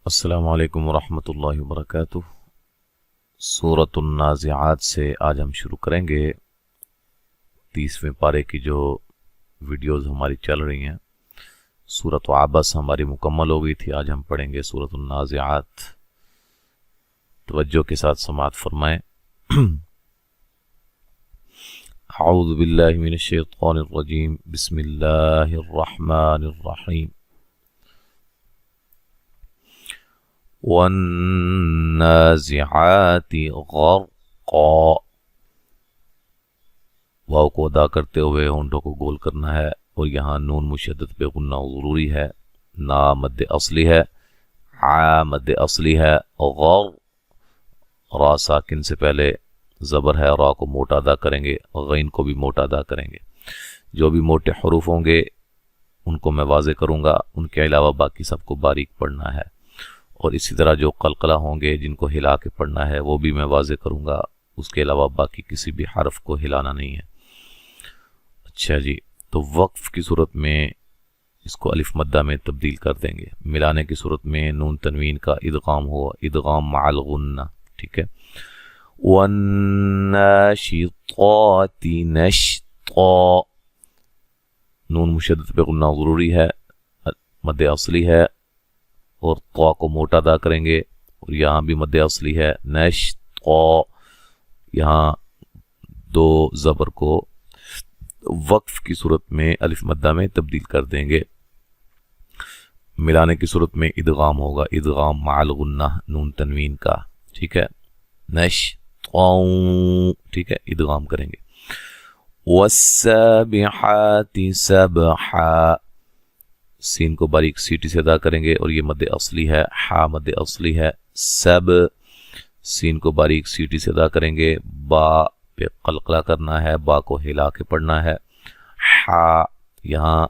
السلام علیکم ورحمۃ اللہ وبرکاتہ۔ سورۃ النازعات سے آج ہم شروع کریں گے 30ویں پارے کی جو ویڈیوز ہماری چل رہی ہیں۔ سورۃ عبس ہماری مکمل ہو گئی تھی، آج ہم پڑھیں گے سورۃ النازعات۔ توجہ کے ساتھ سماعت فرمائیں۔ اعوذ باللہ من الشیطان الرجیم، بسم اللہ الرحمن الرحیم۔ والنازعات غرقا، واو کو ادا کرتے ہوئے ہونٹوں کو گول کرنا ہے، اور یہاں نون مشدد پہ غنہ ضروری ہے۔ نا مد اصلی ہے، عا مد اصلی ہے، غر را ساکن سے پہلے زبر ہے، را کو موٹا ادا کریں گے، غین کو بھی موٹا ادا کریں گے۔ جو بھی موٹے حروف ہوں گے ان کو میں واضح کروں گا، ان کے علاوہ باقی سب کو باریک پڑھنا ہے، اور اسی طرح جو قلقلہ ہوں گے جن کو ہلا کے پڑھنا ہے وہ بھی میں واضح کروں گا، اس کے علاوہ باقی کسی بھی حرف کو ہلانا نہیں ہے۔ اچھا جی، تو وقف کی صورت میں اس کو الف مدہ میں تبدیل کر دیں گے۔ ملانے کی صورت میں نون تنوین کا ادغام ہوا، ادغام مع الغنہ، ٹھیک ہے۔ والناشطات نشطا، نون مشدد پہ غنہ ضروری ہے، مد اصلی ہے، اور طا کو موٹا ادا کریں گے، اور یہاں بھی مد اصلی ہے، نشطا، یہاں دو زبر کو وقف کی صورت میں الف مدہ میں تبدیل کر دیں گے۔ ملانے کی صورت میں ادغام ہوگا، ادغام مع الغنہ نون تنوین کا، ٹھیک ہے، نشطا، ٹھیک ہے، ادغام کریں گے۔ والسابحات سبحا، سین کو باریک سیٹی سے ادا کریں گے، اور یہ مد اصلی ہے، حا مد اصلی ہے، سب، سین کو باریک سیٹی سے ادا کریں گے، با پہ قلقلہ کرنا ہے، با کو ہلا کے پڑھنا ہے، حا یہاں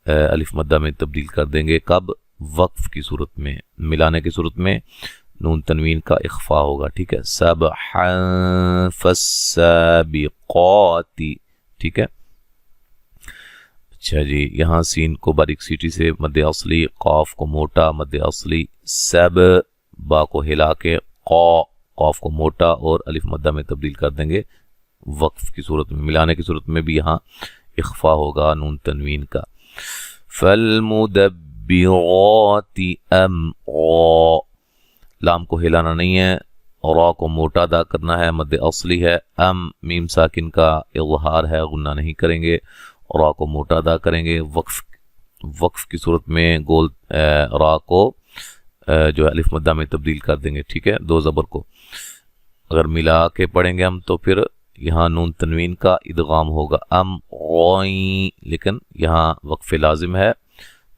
الف مدہ میں تبدیل کر دیں گے، کب؟ وقف کی صورت میں۔ ملانے کی صورت میں نون تنوین کا اخفا ہوگا، ٹھیک ہے، سبحا فالسابقات، ٹھیک ہے۔ اچھا جی، یہاں سین کو باریک سیٹی سے مد اصلی، قاف کو موٹا مد اصلی، سب، با کو ہلا کے قاف کو موٹا اور الف مدہ میں تبدیل کر دیں گے وقف کی صورت میں۔ ملانے کی صورت میں بھی یہاں اخفا ہوگا نون تنوین کا۔ فالمدبرات امرا، لام کو ہلانا نہیں ہے، را کو موٹا ادا کرنا ہے، مد اصلی ہے، میم ساکن کا اظہار ہے، غنہ نہیں کریں گے، را کو موٹا ادا کریں گے۔ وقف کی صورت میں گول را کو جو ہے الف مدہ میں تبدیل کر دیں گے، ٹھیک ہے، دو زبر کو۔ اگر ملا کے پڑھیں گے ہم تو پھر یہاں نون تنوین کا ادغام ہوگا، غین، لیکن یہاں وقف لازم ہے،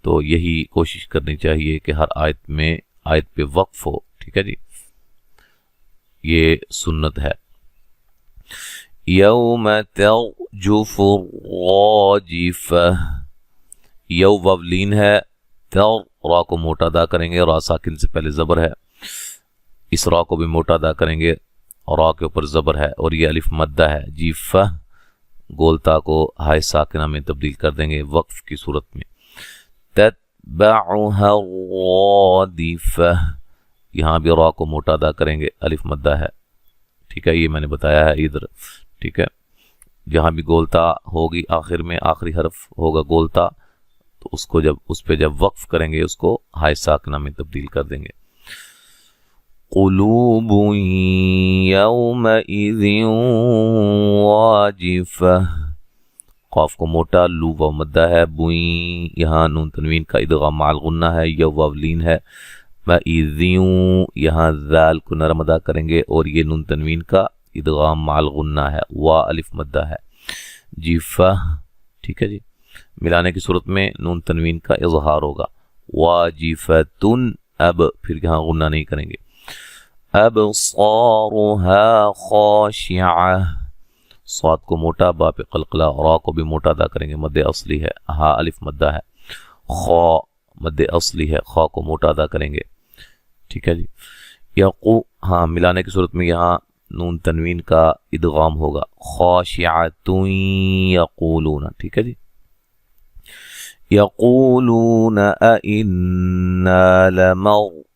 تو یہی کوشش کرنی چاہیے کہ ہر آیت میں آیت پہ وقف ہو، ٹھیک ہے جی، یہ سنت ہے۔ یوم ترجف الراجفہ، یو وولین ہے، تر را کو موٹا ادا کریں گے، را ساکن سے پہلے زبر ہے، اس را کو بھی موٹا ادا کریں گے، را کے اوپر زبر ہے، اور یہ الف مدہ ہے، جیفہ گولتا کو ہائے ساکنہ میں تبدیل کر دیں گے وقف کی صورت میں۔ تتبعها الرادفہ، یہاں بھی را کو موٹا ادا کریں گے، الف مدہ ہے، ٹھیک ہے، یہ میں نے بتایا ہے ادھر، ٹھیک ہے۔ جہاں بھی گولتا ہوگی آخر میں، آخری حرف ہوگا گولتا، تو اس پہ جب وقف کریں گے اس کو ہائے ساکنہ میں تبدیل کر دیں گے۔ قلوب یومئذ واجفہ، قاف کو موٹا، لو و مدہ ہے، بوئیں، یہاں نون تنوین کا ادغام مع الغنہ ہے، یو واولین ہے، مئذیوں، یہاں ذال کو نرم ادا کریں گے، اور یہ نون تنوین کا ادغام مع الغنہ ہے، وا الف مدہ ہے، جیفہ، ٹھیک ہے جی۔ ملانے کی صورت میں نون تنوین کا اظہار ہوگا، واجفتن، اب پھر یہاں غنہ نہیں کریں گے، ابصارها خاشعہ، صاد کو موٹا، با پہ قلقلہ، را کو بھی موٹا ادا کریں گے، مد اصلی ہے، ہا الف مدہ ہے، خا مد اصلی ہے، خا کو موٹا ادا کریں گے، ٹھیک ہے جی۔ ہاں ملانے کی صورت میں یہاں نون تنوین کا ادغام ہوگا، خاشعۃ یقولون، ٹھیک ہے جی۔ یقولون اَإِنَّا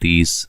30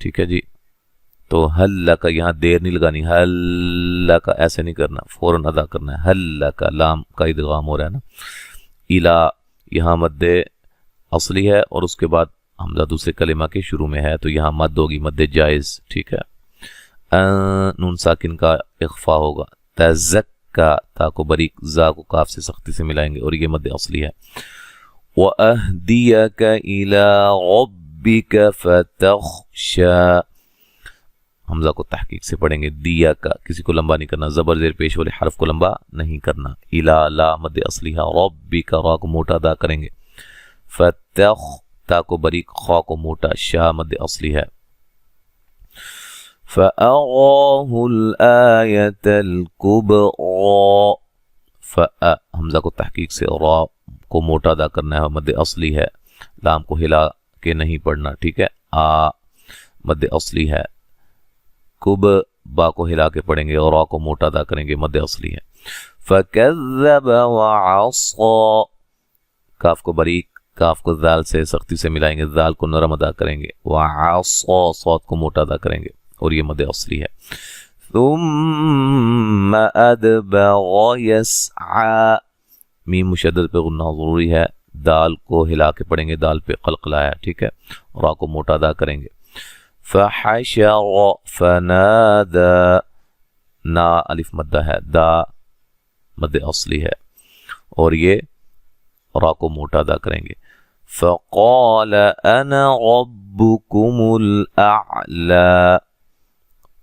ٹھیک ہے جی. تو حل کا یہاں دیر نہیں لگانی, حل کا ایسے نہیں کرنا, فوراً ادا کرنا ہے. حل کا لام کا ادغام ہو رہا ہے نا. الا یہاں مد اصلی ہے اور اس کے بعد حمزہ دوسرے کلمہ کے شروع میں ہے, تو یہاں مد ہوگی مد جائز. ٹھیک ہے. نون ساکن کا اخفا ہوگا. تزکا تا کو بریک, زا کو کاف سے سختی سے ملائیں گے اور یہ مد اصلی ہے. وَأَهْدِيَكَ إِلَىٰ رَبِّكَ فَتَخْشَىٰ حمزہ کو تحقیق سے پڑھیں گے. دیا کا کسی کو لمبا نہیں کرنا, زبر زیر پیش والے حرف کو لمبا نہیں کرنا. الا لا مد اصلی ہے. ربی کا را کو موٹا ادا کریں گے. فتح تا کو بریک, خا کو موٹا, شا مد اصلی ہے. فَأَرَاهُ الْآيَةَ الْكُبْرَىٰ حمزہ کو تحقیق سے را کو موٹا ادا کرنا ہے, مد اصلی ہے. لام کو ہلا کے نہیں پڑھنا. ٹھیک ہے. مد اصلی ہے. کب با کو ہلا کے پڑھیں گے اور را کو موٹا ادا کریں گے, مد اصلی ہے. فَكَذَّبَ وَعَصَىٰ کاف کو بریک, کاف کو ذال سے سختی سے ملائیں گے, ذال کو نرم ادا کریں گے. وَعَصَىٰ صاد کو موٹا ادا کریں گے اور یہ مد اصلی ہے. ثُمَّ أَدْبَرَ يَسْعَىٰ میم مشدد پہ غنہ ضروری ہے. دال کو ہلا کے پڑھیں گے, دال پہ قلقلہ ہے. ٹھیک ہے. را کو موٹا ادا کریں گے. فحشر فنادى نا الف مدہ ہے, دا مد اصلی ہے اور یہ را کو موٹا ادا کریں گے. فقال انا ربكم الاعلى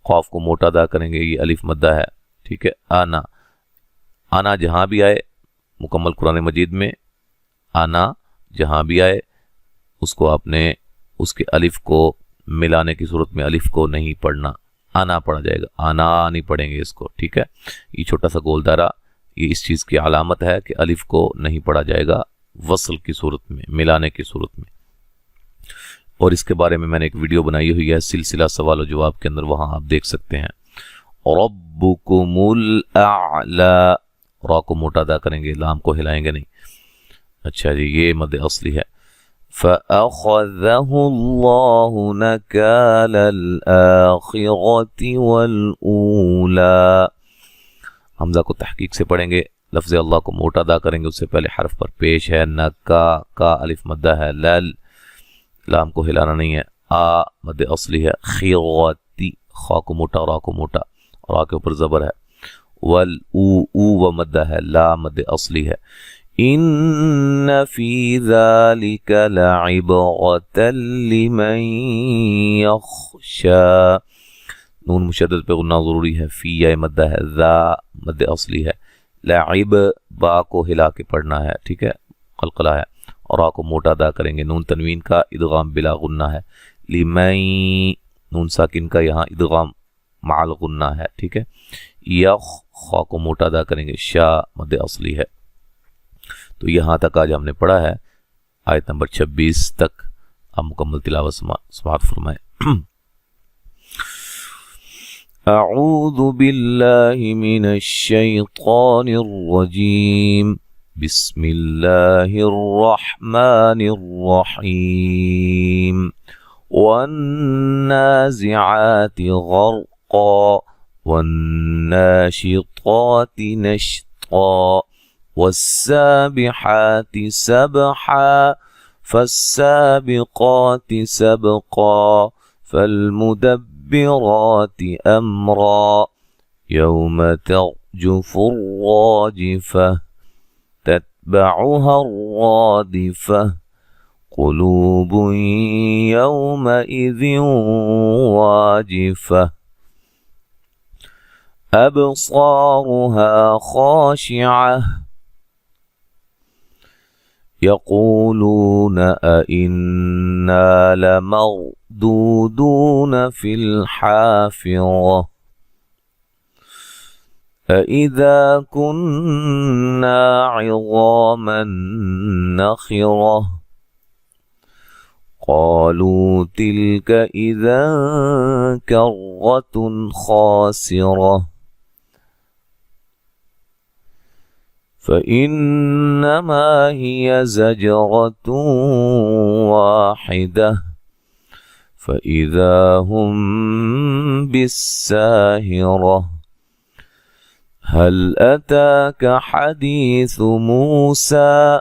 قاف کو موٹا ادا کریں گے, یہ الف مدہ ہے. ٹھیک ہے. انا جہاں بھی آئے مکمل قرآن مجید میں, انا جہاں بھی آئے اس کو آپ نے اس کے الف کو ملانے کی صورت میں الف کو نہیں پڑھنا, آنا پڑھا جائے گا. آنا نہیں پڑھیں گے اس کو. ٹھیک ہے. یہ چھوٹا سا گول دائرہ یہ اس چیز کی علامت ہے کہ الف کو نہیں پڑھا جائے گا وصل کی صورت میں, ملانے کی صورت میں. اور اس کے بارے میں نے ایک ویڈیو بنائی ہوئی ہے سلسلہ سوال و جواب کے اندر, وہاں آپ دیکھ سکتے ہیں. ربکم الاعلی را کو موٹا ادا کریں گے, لام کو ہلائیں گے نہیں. اچھا جی, یہ مد اصلی ہے. فَأَخَذَهُ اللَّهُ نَكَالَ الْآخِرَةِ وَالْأُولَىٰ حمزہ کو تحقیق سے پڑھیں گے, لفظ اللہ کو موٹا ادا کریں گے, اس سے پہلے حرف پر پیش ہے. نکا کا الف مدہ ہے. لل لام کو ہلانا نہیں ہے. مد اصلی ہے. خیراتی خا کو موٹا, را کو موٹا, را کے اوپر زبر ہے. او مدہ ہے. لا مد اصلی ہے. ان فی ذلک لعبرۃ لمن یخشی نون مشدد پہ غنہ ضروری ہے. فی یا مدہ ہے. ذا مد اصلی ہے. لعب با کو ہلا کے پڑھنا ہے. ٹھیک ہے. قلقلہ ہے. اور را کو موٹا ادا کریں گے. نون تنوین کا ادغام بلا غنہ ہے. لمن نون ساکن کا یہاں ادغام مع الغنہ ہے. ٹھیک ہے. یخ خا کو موٹا ادا کریں گے. شا مد اصلی ہے. تو یہاں تک آج ہم نے پڑھا ہے آیت نمبر 26 تک. اب مکمل تلاوت سماعت فرمائیں. اعوذ باللہ من الشیطان الرجیم بسم اللہ الرحمن الرحیم والنازعات غرقا والناشطات نشطا والسابحات سبحا فالسابقات سبقا فالمدبرات أمرا يوم ترجف الراجفة تتبعها الرادفة قلوب يومئذ واجفة أبصارها خاشعة يقولون أئنا لمردودون في الحافرة أئذا كنا عظاما نخرة قالوا تلك إذا كرة خاسرة فإنما هي زجرة واحدة فإذا هم بالساهرة هل أتاك حديث موسى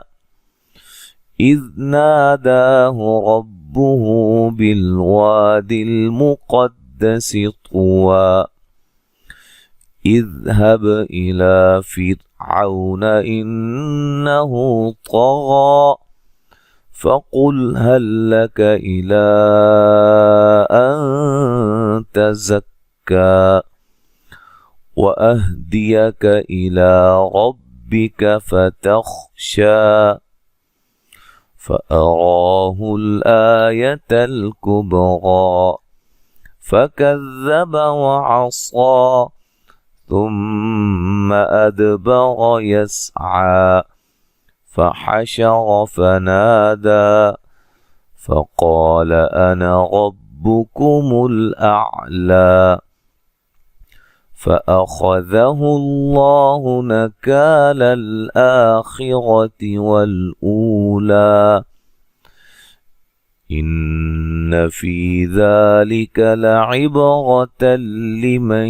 إذ ناداه ربه بالواد المقدس طوى اذهب إلى فرعون إنه طغى فقل هل لك إلى أن تزكى وأهديك إلى ربك فتخشى فأراه الآية الكبرى فكذب وعصى ثم أدبر يسعى فحشر فنادى فقال أنا ربكم الأعلى فأخذه الله نكال الآخرة والأولى إن في ذلك لعبرة لمن